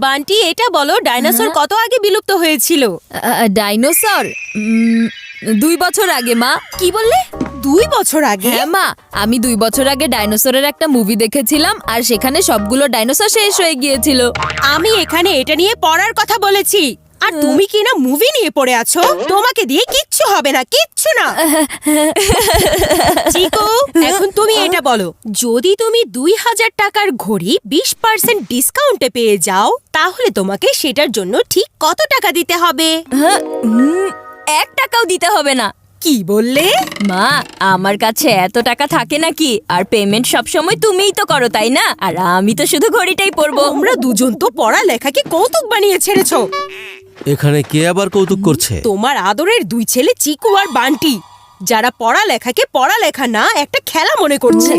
বান্টি, এটা বলো ডাইনোসর কত আগে বিলুপ্ত হয়েছিল? ডাইনোসর 2 বছর আগে মা। কি বললে? 2 বছর আগে? হ্যাঁ মা, আমি 2 বছর আগে ডাইনোসরের একটা মুভি দেখেছিলাম আর সেখানে সবগুলো ডাইনোসর শেষ হয়ে গিয়েছিল। আমি এখানে এটা নিয়ে পড়ার কথা বলেছি, আর তুমি কি না মুভি নিয়ে পড়ে আছো? তোমাকে দিয়ে কিচ্ছু হবে না, কিচ্ছু না। চিকু, এখন তুমি এটা বলো, যদি তুমি 2000 টাকার ঘড়ি 20% ডিসকাউন্টে পেয়ে যাও, তাহলে তোমাকে সেটার জন্য ঠিক কত টাকা দিতে হবে? 1 টাকাও দিতে হবে না। কি বললে? মা, আমার কাছে এত টাকা থাকে নাকি? আর পেমেন্ট সবসময় তুমিই তো করো, তাই না? আর আমি তো শুধু ঘড়িটাই পরবো। তোমরা দুজন তো পড়ালেখাকে কৌতুক বানিয়ে ছেড়েছো। এখানে কে আবার কৌতুক করছে? তোমার আদরের 2 ছেলে চিকু আর বান্টি, যারা পড়ালেখাকে পড়ালেখা না একটা খেলা মনে করছে।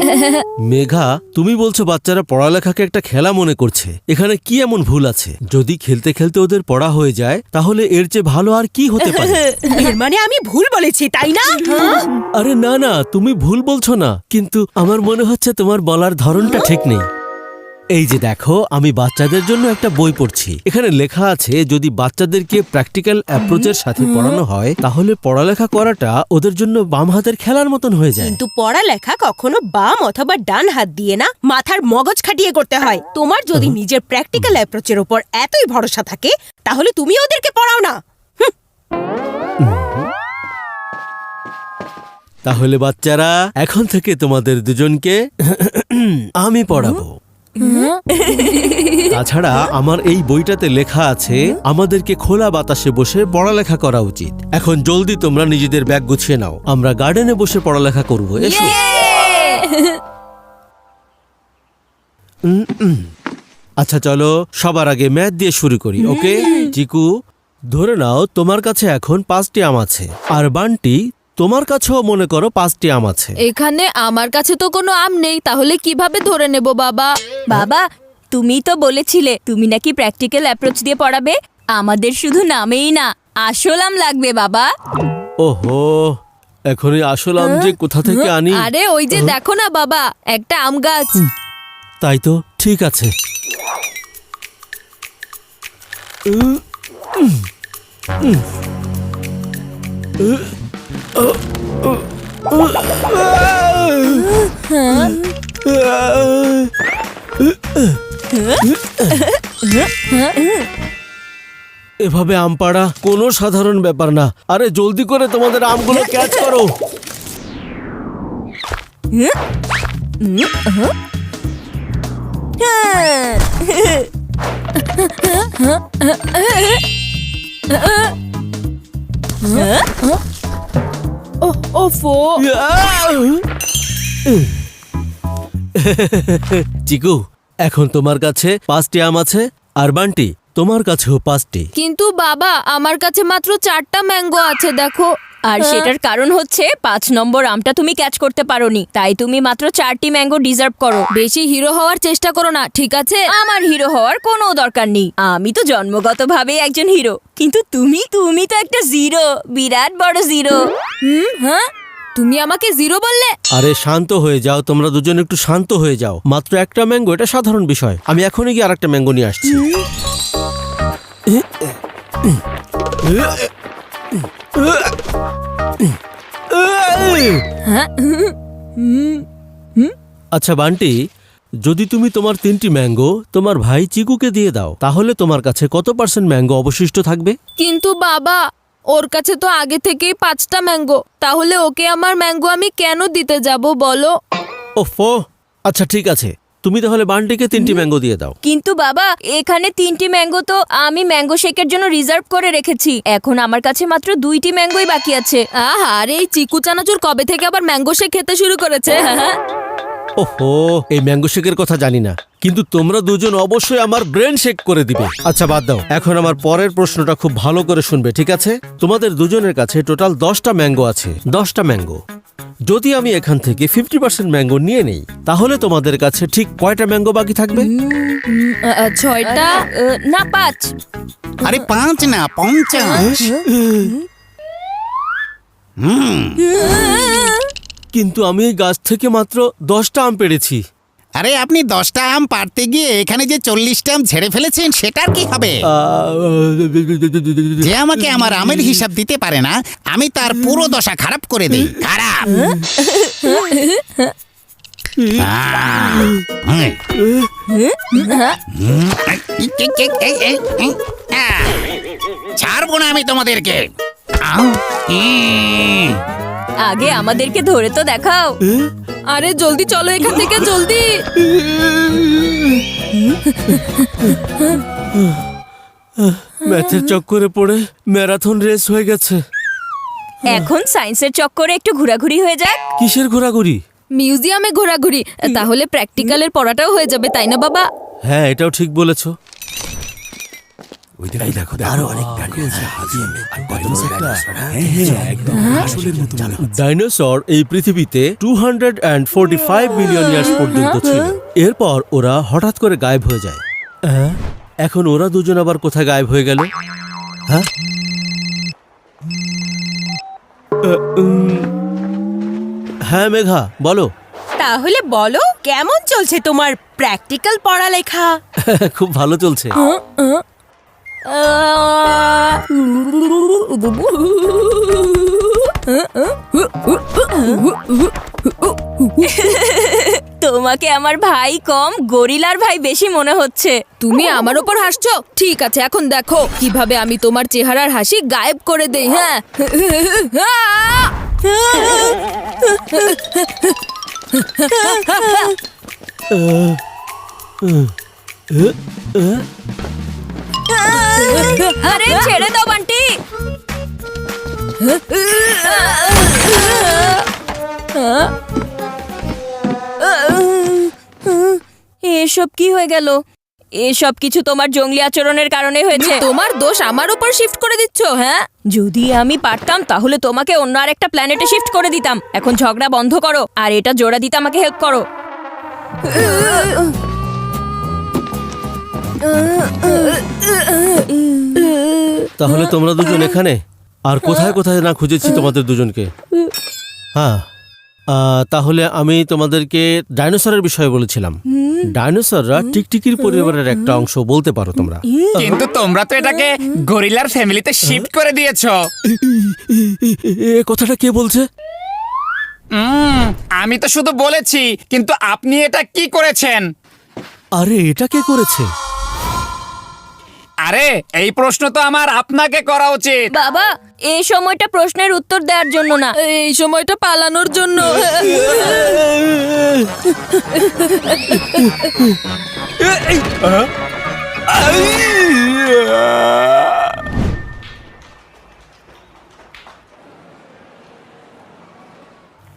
মেঘা, তুমি বলছো বাচ্চারা পড়ালেখাকে একটা খেলা মনে করছে। এখানে কি এমন ভুল আছে? যদি খেলতে খেলতে ওদের পড়া হয়ে যায়, তাহলে এর চেয়ে ভালো আর কি হতে পারে? এর মানে আমি ভুল বলেছি, তাই না? আরে না না, তুমি ভুল বলছো না, কিন্তু আমার মনে হচ্ছে তোমার বলার ধরনটা ঠিক নেই। এই যে দেখো, আমি বাচ্চাদের জন্য একটা বই পড়ছি। এখানে লেখা আছে যদি বাচ্চাদেরকে প্র্যাকটিক্যাল অ্যাপ্রোচের সাথে পড়ানো হয়, তাহলে পড়ালেখা করাটা ওদের জন্য বাম হাতের খেলার মতন হয়ে যায়। কিন্তু পড়ালেখা কখনো বাম অথবা ডান হাত দিয়ে না, মাথার মগজ খাটিয়ে করতে হয়। তোমার যদি নিজের প্র্যাকটিক্যাল অ্যাপ্রোচের উপর এতই ভরসা থাকে, তাহলে তুমি ওদেরকে পড়াও না। তাহলে বাচ্চারা, এখন থেকে তোমাদের দুজনকে আমি পড়াবো। তাছাড়া আমার এই বইটাতে লেখা আছে আমাদেরকে খোলা বাতাসে বসে পড়ালেখা করা উচিত। এখন জলদি তোমরা নিজেদের ব্যাগ গুছিয়ে নাও, আমরা গার্ডেনে বসে পড়ালেখা করব। এসো। আচ্ছা চলো, সবার আগে ম্যাথ দিয়ে শুরু করি। ওকে চিকু, ধরে নাও তোমার কাছে এখন 5টি আম আছে, আর বান্টি তোমার কাছেও মনে করো 5টি আম আছে। এখানে আমার কাছে তো কোনো আম নেই, তাহলে কিভাবে ধরে নেব বাবা? বাবা, তুমি তো বলেছিলে তুমি নাকি প্র্যাকটিক্যাল অ্যাপ্রোচ দিয়ে পড়াবে। আমাদের শুধু নামেই না, আসল আম লাগবে বাবা। ওহো, এখনই আসল আম যে কোথা থেকে আনি? আরে ওই যে দেখো না বাবা, একটা আম গাছ। তাই তো, ঠিক আছে। এভাবে আম পাড়া কোনো সাধারণ ব্যাপার না। আরে জলদি করে তোমাদের আমগুলো ক্যাচ করো। ওফো, চিকু, এখন তোমার কাছে 5টি আম আছে, আর বান্টি তোমার কাছেও 5টি। কিন্তু বাবা, আমার কাছে মাত্র 4টা ম্যাঙ্গো আছে, দেখো। আর সেটার কারণ হচ্ছে 5 নম্বর আমটা তুমি ক্যাচ করতে পারোনি, তাই তুমি মাত্র 4টি ম্যাঙ্গো ডিজার্ভ করো। বেশি হিরো হওয়ার চেষ্টা করো না, ঠিক আছে? আমার হিরো হওয়ার কোনো দরকার নেই, আমি তো জন্মগতভাবে একজন হিরো। কিন্তু তুমি তো একটা জিরো, বিরাট বড় জিরো। হ্যাঁ, তুমি আমাকে জিরো বললে? আরে শান্ত হয়ে যাও, তোমরা দুজন একটু শান্ত হয়ে যাও। মাত্র একটা ম্যাঙ্গো, এটা সাধারণ বিষয়। আমি এখনই গিয়ে আরেকটা ম্যাঙ্গো নিয়ে আসছি। আচ্ছা বান্টি, যদি তুমি তোমার 3টি ম্যাঙ্গো তোমার ভাই চিকুকে দিয়ে দাও, তাহলে তোমার কাছে কত % ম্যাঙ্গো অবশিষ্ট থাকবে? কিন্তু বাবা, ওর কাছে তো আগে থেকেই 5টা ম্যাঙ্গো, তাহলে ওকে আমার ম্যাঙ্গো আমি কেন দিতে যাব বলো? ওফো, আচ্ছা ঠিক আছে, তুমি তাহলে বান্টিকে 3টি ম্যাঙ্গো দিয়ে দাও। কিন্তু বাবা, এখানে 3টি ম্যাঙ্গো তো আমি ম্যাঙ্গো শেকের জন্য রিজার্ভ করে রেখেছি। এখন আমার কাছে মাত্র 2টি ম্যাঙ্গোই বাকি আছে। আরে এই চিকু চানাচুর কবে থেকে আবার ম্যাঙ্গো শেক খেতে শুরু করেছে? হ্যাঁ, ওহো, এই ম্যাঙ্গো শেকের কথা জানি না, কিন্তু তোমরা দুজন অবশ্যই আমার ব্রেন শেক করে দিবে। আচ্ছা বাদ দাও, এখন আমার পরের প্রশ্নটা খুব ভালো করে শুনবে, ঠিক আছে? তোমাদের দুজনের কাছে টোটাল 10টা ম্যাঙ্গো আছে। 10টা ম্যাঙ্গো যদি আমি এখান থেকে 50% ম্যাঙ্গো নিয়ে নেই, তাহলে তোমাদের কাছে ঠিক কয়টা ম্যাঙ্গো বাকি থাকবে? 6টা না 5। আরে 5 না 50। কিন্তু আমি এই গাছ থেকে মাত্র 10টা আম পেড়েছি। আরে আপনি 10টা আম পারতে গিয়ে এখানে যে 40টা আম ঝেড়ে ফেলেছেন সেটার কি হবে? যে আমাকে আমার আমের হিসাব দিতে পারে না, আমি তার পুরো দশা খারাপ করে দিই। খারাপ। ছাড়বো না আমি তোমাদেরকে। আগে আমাদেরকে ধরে তো দেখাও। আরে জলদি চলো এখান থেকে, জলদি। ম্যাথের চক্করে পড়ে ম্যারাথন রেস হয়ে গেছে। এখন সায়েন্সের চক্করে একটু ঘোরাঘুরি হয়ে যাক। কিসের ঘোরাঘুরি? মিউজিয়ামে ঘোরাঘুরি, তাহলে প্র্যাকটিক্যালের পড়াটাও হয়ে যাবে, তাই না বাবা? হ্যাঁ, এটাও ঠিক বলেছো। ডাইনোসর এই পৃথিবীতে 245 মিলিয়ন ইয়ার্স পর্যন্ত ছিল। এরপর ওরা হঠাৎ করে গায়েব হয়ে যায়। এখন ওরা দুজন আবার কোথায় গায়েব হয়ে গেল? হ্যাঁ, হ্যাঁ মেঘা, বলো। তাহলে বলো, কেমন চলছে তোমার প্র্যাকটিক্যাল পড়ালেখা? খুব ভালো চলছে। তোমাকে আমার ভাই কম, গরিলার ভাই বেশি মনে হচ্ছে। তুমি আমার ওপর হাসছো? ঠিক আছে, এখন দেখো কিভাবে আমি তোমার চেহারার হাসি গায়েব করে দেই। হ্যাঁ, আরে ছেড়ে দাও বান্টি। এসব কি হয়ে গেল? এসব কিছু তোমার জঙ্গলি আচরণের কারণে হয়েছে। তোমার দোষ আমার উপর শিফট করে দিচ্ছ। হ্যাঁ, যদি আমি পারতাম তাহলে তোমাকে অন্য আরেকটা প্ল্যানেটে শিফট করে দিতাম। এখন ঝগড়া বন্ধ করো আর এটা জোড়া দিতে আমাকে হেল্প করো। তাহলে তোমরা দুজন এখানে, আর কোথায় কোথায় না খুঁজেছি তোমাদের দুজনকে। হ্যাঁ, তাহলে আমি তোমাদেরকে ডাইনোসরের বিষয়ে বলেছিলাম। ডাইনোসররা টিকটিকির পরিবারের একটা অংশ বলতে পারো তোমরা। কিন্তু তোমরা তো এটাকে গরিলার ফ্যামিলিতে শিফট করে দিয়েছো। এ কথাটা কে বলছে? আমি তো শুধু বলেছি, কিন্তু আপনি এটা কি করেছেন? আরে এটা কে করেছে? আরে এই প্রশ্ন তো আমার আপনাকে করা উচিত। বাবা, এই সময়টা প্রশ্নের উত্তর দেওয়ার জন্য না, এই সময়টা পালানোর জন্য।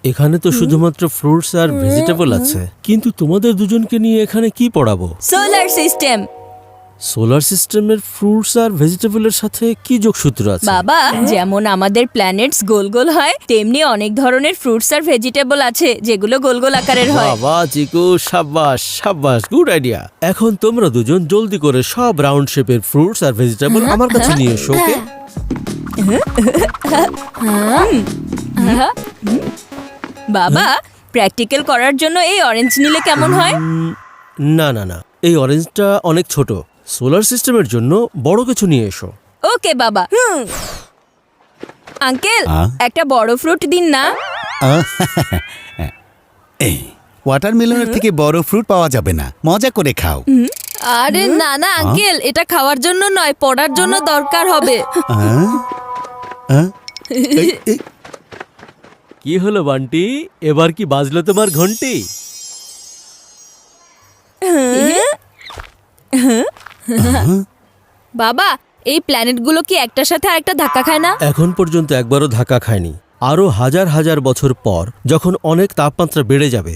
এখানে তো শুধুমাত্র ফ্রুটস আর ভেজিটেবল আছে, কিন্তু তোমাদের দুজনকে নিয়ে এখানে কি পড়াবো? Solar system. সোলার সিস্টেমের ফ্রুটস আর ভেজিটেবলের সাথে কি যোগসূত্র আছে? বাবা, যেমন আমাদের প্ল্যানেটস গোল গোল হয়, তেমনি অনেক ধরনের ফ্রুটস আর ভেজিটেবল আছে যেগুলো গোল গোল আকারের হয়। বাবা চিকু, সাব্বাস সাব্বাস, গুড আইডিয়া। এখন তোমরা দুজন জলদি করে সব রাউন্ড শেপের ফ্রুটস আর ভেজিটেবল আমার কাছে নিয়ে এসো, ওকে? বাবা, প্র্যাকটিক্যাল করার জন্য এই অরেঞ্জ নিলে কেমন হয়? না না না, এই অরেঞ্জটা অনেক ছোট। সোলার সিস্টেমের জন্য বড় কিছু নিয়ে এসো। ওকে বাবা। আঙ্কেল, একটা বড় ফ্রুট দিন না। ওয়াটারমেলনের থেকে বড় ফ্রুট পাওয়া যাবে না, মজা করে খাও। আরে না না আঙ্কেল, এটা খাওয়ার জন্য নয়, পড়ার জন্য দরকার হবে। কি হলো বান্টি, এবার কি বাজলো তোমার ঘন্টি? বাবা, এই প্ল্যানেটগুলো কি একটার সাথে আরেকটা ধাক্কা খায় না? এখন পর্যন্ত একবারও ধাক্কা খায়নি। আরো হাজার হাজার বছর পর যখন অনেক তাপমাত্রা বেড়ে যাবে,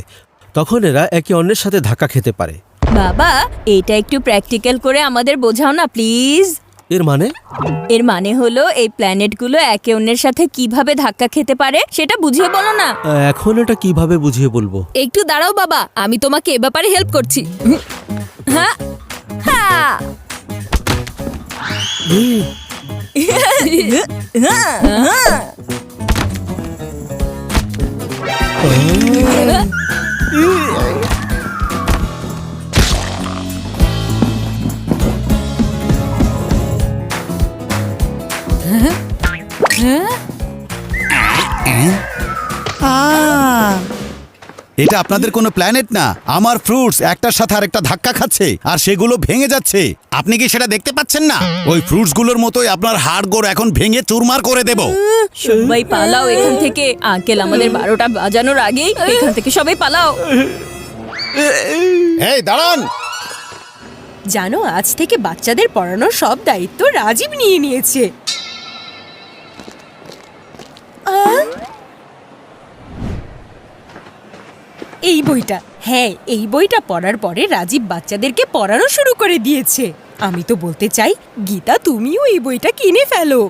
তখন এরা একে অন্যের সাথে ধাক্কা খেতে পারে। বাবা, এটা একটু প্র্যাকটিক্যাল করে আমাদের বোঝাও না প্লিজ। এর মানে? এর মানে হলো এই প্ল্যানেটগুলো একে অন্যের সাথে কিভাবে ধাক্কা খেতে পারে সেটা বুঝিয়ে বলো না। এখন এটা কিভাবে বুঝিয়ে বলবো? একটু দাঁড়াও বাবা, আমি তোমাকে এ ব্যাপারে হেল্প করছি। হ্যাঁ, হ্যাঁ। এটা আপনাদের কোনো প্ল্যানেট না, আমার ফ্রুটস একটার সাথে আরেকটা ধাক্কা খাচ্ছে আর সেগুলো ভেঙে যাচ্ছে। আপনি কি সেটা দেখতে পাচ্ছেন না? ওই ফ্রুটসগুলোর মতোই আপনার হাড়গোড় এখন ভেঙে চুরমার করে দেব। সবাই পালাও এখান থেকে। আঙ্কেল আমাদের 12টা বাজানোর আগেই এখান থেকে সবাই পালাও। এই দাঁড়ান, জানো, আজ থেকে বাচ্চাদের পড়ানোর সব দায়িত্ব রাজীব নিয়ে নিয়েছে। এই বইটা, হ্যাঁ, এই বইটা পড়ার পরে রাজীব বাচ্চাদেরকে পড়ানো শুরু করে দিয়েছে। আমি তো বলতে চাই, গীতা, তুমিও এই বইটা কিনে ফেলো।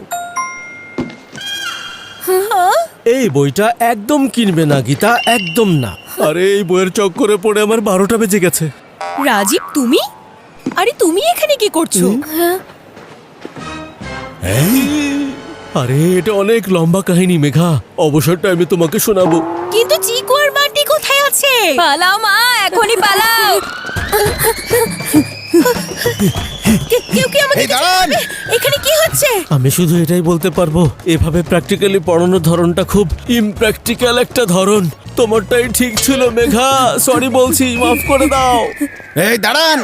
এই বইটা একদম কিনবে না গীতা, একদম না। আরে এই বইয়ের চক্করে পড়ে আমার 12টা বেজে গেছে। রাজীব, তুমি? আরে তুমি এখানে কি করছো? আরে এটা অনেক লম্বা কাহিনী মেঘা, অবসরটা আমি তোমাকে শোনাবো। কিন্তু চিকু আর বান্টি কোথায় আছে? পালাও মা, এখনই পালাও। কেউ কি আমাকে এই দাঁড়ান। এখানে কি হচ্ছে? আমি শুধু এটাই বলতে পারবো, এভাবে প্র্যাকটিক্যালি পড়ানোর ধরনটা খুব ইমপ্র্যাকটিক্যাল একটা ধরন। তোমারটাই ঠিক ছিল মেঘা, সরি বলছি, মাফ করে দাও। এই দাঁড়ান।